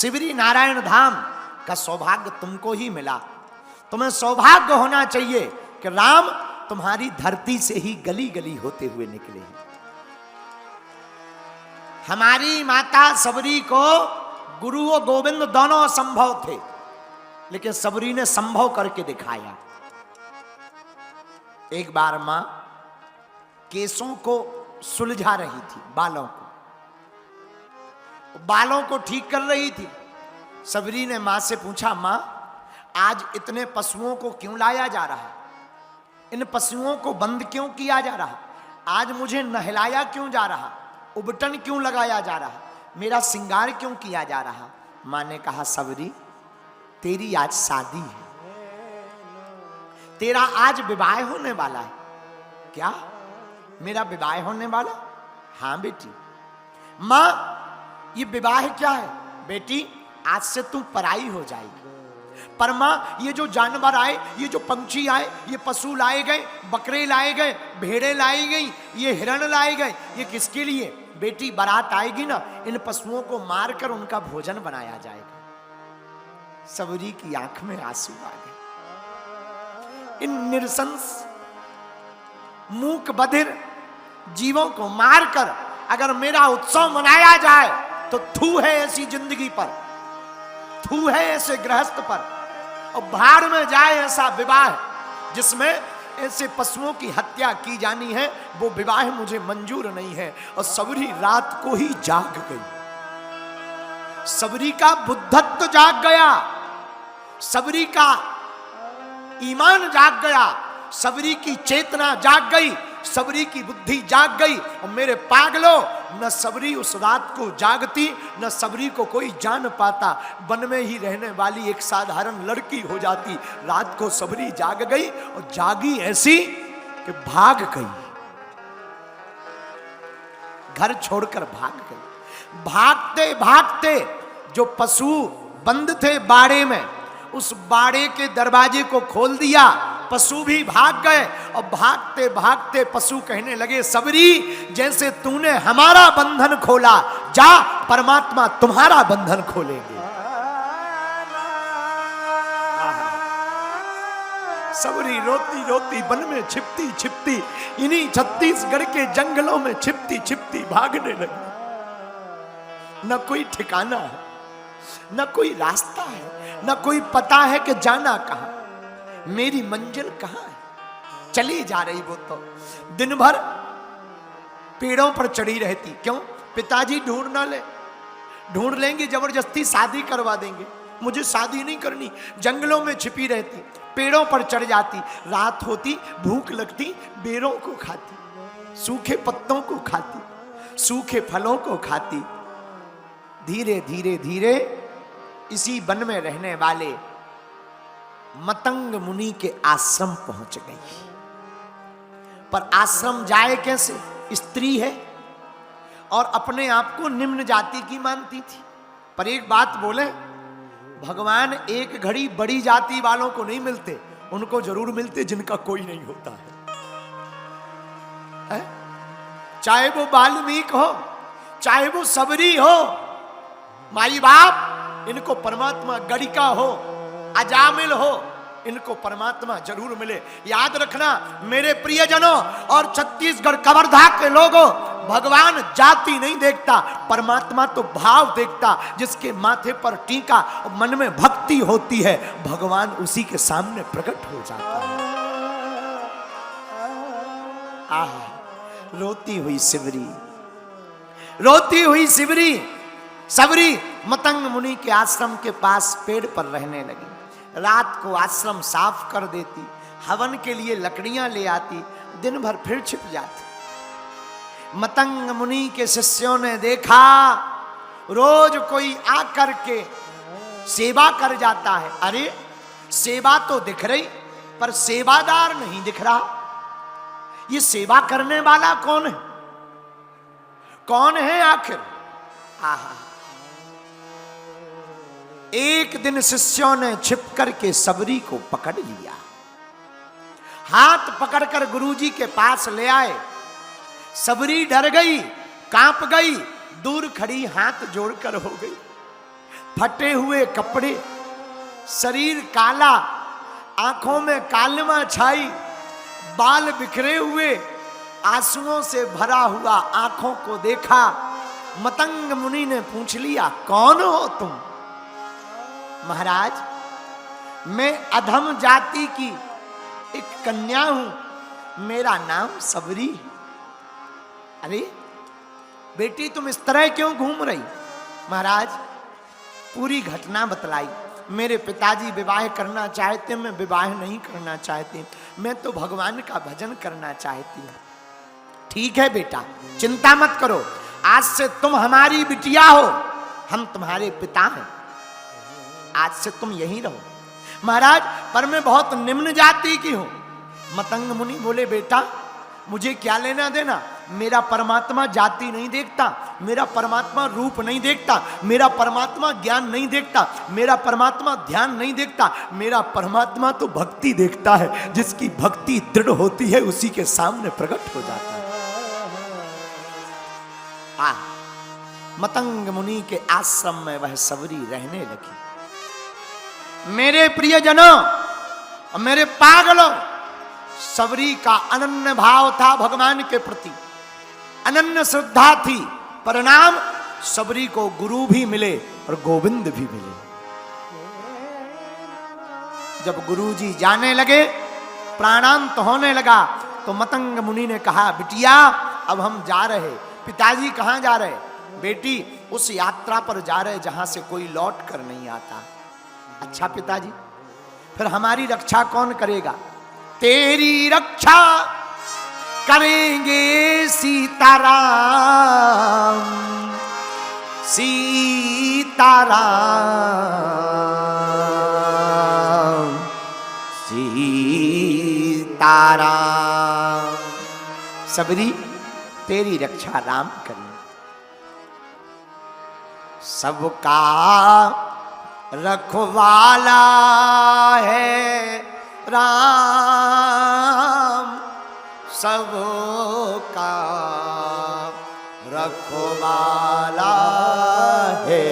शिवरी नारायण धाम का सौभाग्य तुमको ही मिला। तुम्हें सौभाग्य होना चाहिए कि राम तुम्हारी धरती से ही गली गली होते हुए निकले। हमारी माता सबरी को गुरु और गोविंद दोनों असंभव थे, लेकिन सबरी ने संभव करके दिखाया। एक बार मां केसों को सुलझा रही थी, बालों को ठीक कर रही थी। सबरी ने मां से पूछा, मां आज इतने पशुओं को क्यों लाया जा रहा? इन पशुओं को बंद क्यों किया जा रहा? आज मुझे नहलाया क्यों जा रहा? उबटन क्यों लगाया जा रहा? मेरा श्रृंगार क्यों किया जा रहा? मां ने कहा, सबरी तेरी आज शादी है, तेरा आज विवाह होने वाला है। क्या मेरा विवाह होने वाला? हाँ बेटी। मां ये विवाह क्या है? बेटी आज से तू पराई हो जाएगी। पर मां ये जो जानवर आए, ये जो पंछी आए, ये पशु लाए गए, बकरे लाए गए, भेड़े लाई गई, ये हिरण लाए गए, ये किसके लिए? बेटी बारात आएगी ना, इन पशुओं को मारकर उनका भोजन बनाया जाएगा। सबरी की आंख में आंसू आ गए। इन निरसंस मूक बधिर जीवों को मारकर अगर मेरा उत्सव मनाया जाए तो थू है ऐसी जिंदगी पर, थू है ऐसे गृहस्थ पर, और भाड़ में जाए ऐसा विवाह जिसमें ऐसे पशुओं की हत्या की जानी है। वो विवाह मुझे मंजूर नहीं है। और सबरी रात को ही जाग गई। सबरी का बुद्धत्व जाग गया, सबरी का ईमान जाग गया, सबरी की चेतना जाग गई, सबरी की बुद्धि जाग गई। और मेरे पागलों, न सबरी उस रात को जागती, न सबरी को कोई जान पाता। वन में ही रहने वाली एक साधारण लड़की हो जाती। रात को सबरी जाग गई, और जागी ऐसी कि भाग गई, घर छोड़कर भाग गई। भागते भागते जो पशु बंद थे बाड़े में, उस बाड़े के दरवाजे को खोल दिया, पशु भी भाग गए। और भागते भागते पशु कहने लगे, सबरी जैसे तूने हमारा बंधन खोला, जा परमात्मा तुम्हारा बंधन खोलेंगे। सबरी रोती रोती वन में छिपती छिपती, इन्हीं छत्तीसगढ़ के जंगलों में छिपती छिपती भागने लगी। न कोई ठिकाना है, न कोई रास्ता है, न कोई पता है कि जाना कहां, मेरी मंजिल कहां है। चली जा रही वो तो दिन भर पेड़ों पर चढ़ी रहती। क्यों? पिताजी ढूंढ ना ले, ढूंढ लेंगे जबरदस्ती शादी करवा देंगे, मुझे शादी नहीं करनी। जंगलों में छिपी रहती, पेड़ों पर चढ़ जाती। रात होती, भूख लगती, बेरों को खाती, सूखे पत्तों को खाती, सूखे फलों को खाती। धीरे धीरे धीरे इसी वन में रहने वाले मतंग मुनि के आश्रम पहुंच गई। पर आश्रम जाए कैसे? स्त्री है और अपने आप को निम्न जाति की मानती थी। पर एक बात बोले, भगवान एक घड़ी बड़ी जाति वालों को नहीं मिलते, उनको जरूर मिलते जिनका कोई नहीं होता है? चाहे वो वाल्मीकि हो, चाहे वो सबरी हो, माई बाप, इनको परमात्मा गणिका हो, अजामिल हो, इनको परमात्मा जरूर मिले। याद रखना मेरे प्रियजनों और छत्तीसगढ़ कवर्धा के लोगों, भगवान जाति नहीं देखता, परमात्मा तो भाव देखता। जिसके माथे पर टीका और मन में भक्ति होती है, भगवान उसी के सामने प्रकट हो जाता है। आह, रोती हुई सिवरी, रोती हुई सिवरी। सबरी मतंग मुनि के आश्रम के पास पेड़ पर रहने लगी। रात को आश्रम साफ कर देती, हवन के लिए लकड़ियां ले आती, दिन भर फिर छिप जाती। मतंग मुनि के शिष्यों ने देखा रोज कोई आकर के सेवा कर जाता है। अरे सेवा तो दिख रही, पर सेवादार नहीं दिख रहा। ये सेवा करने वाला कौन है? कौन है आखिर? आहा, एक दिन शिष्यों ने छिप करके सबरी को पकड़ लिया, हाथ पकड़कर गुरुजी के पास ले आए। सबरी डर गई, कांप गई, दूर खड़ी हाथ जोड़कर हो गई। फटे हुए कपड़े, शरीर काला, आंखों में कालिमा छाई, बाल बिखरे हुए, आंसुओं से भरा हुआ आंखों को देखा। मतंग मुनि ने पूछ लिया, कौन हो तुम? महाराज, मैं अधम जाति की एक कन्या हूं, मेरा नाम सबरी। अरे बेटी, तुम इस तरह क्यों घूम रही? महाराज, पूरी घटना बतलाई। मेरे पिताजी विवाह करना चाहते, मैं विवाह नहीं करना चाहती, मैं तो भगवान का भजन करना चाहती हूँ। ठीक है बेटा, चिंता मत करो, आज से तुम हमारी बिटिया हो, हम तुम्हारे पिता हैं, आज से तुम यहीं रहो। महाराज, पर मैं बहुत निम्न जाति की हूं। मतंग मुनि बोले, बेटा मुझे क्या लेना देना, मेरा परमात्मा जाति नहीं देखता, मेरा परमात्मा रूप नहीं देखता, मेरा परमात्मा ज्ञान नहीं देखता, मेरा परमात्मा ध्यान नहीं देखता, मेरा परमात्मा तो भक्ति देखता है। जिसकी भक्ति दृढ़ होती है उसी के सामने प्रकट हो जाता है। मतंग मुनि के आश्रम में वह सबरी रहने लगी। मेरे प्रियजनों और मेरे पागलों, सबरी का अनन्य भाव था भगवान के प्रति, अनन्य श्रद्धा थी। परिणाम, सबरी को गुरु भी मिले और गोविंद भी मिले। जब गुरुजी जाने लगे, प्राणांत होने लगा, तो मतंग मुनि ने कहा, बिटिया अब हम जा रहे। पिताजी कहाँ जा रहे? बेटी, उस यात्रा पर जा रहे जहां से कोई लौट कर नहीं आता। अच्छा पिताजी, फिर हमारी रक्षा कौन करेगा? तेरी रक्षा करेंगे सीताराम, सीताराम, सीताराम। सबरी, तेरी रक्षा राम करें। सबका रखवाला है राम, सबका रखवाला है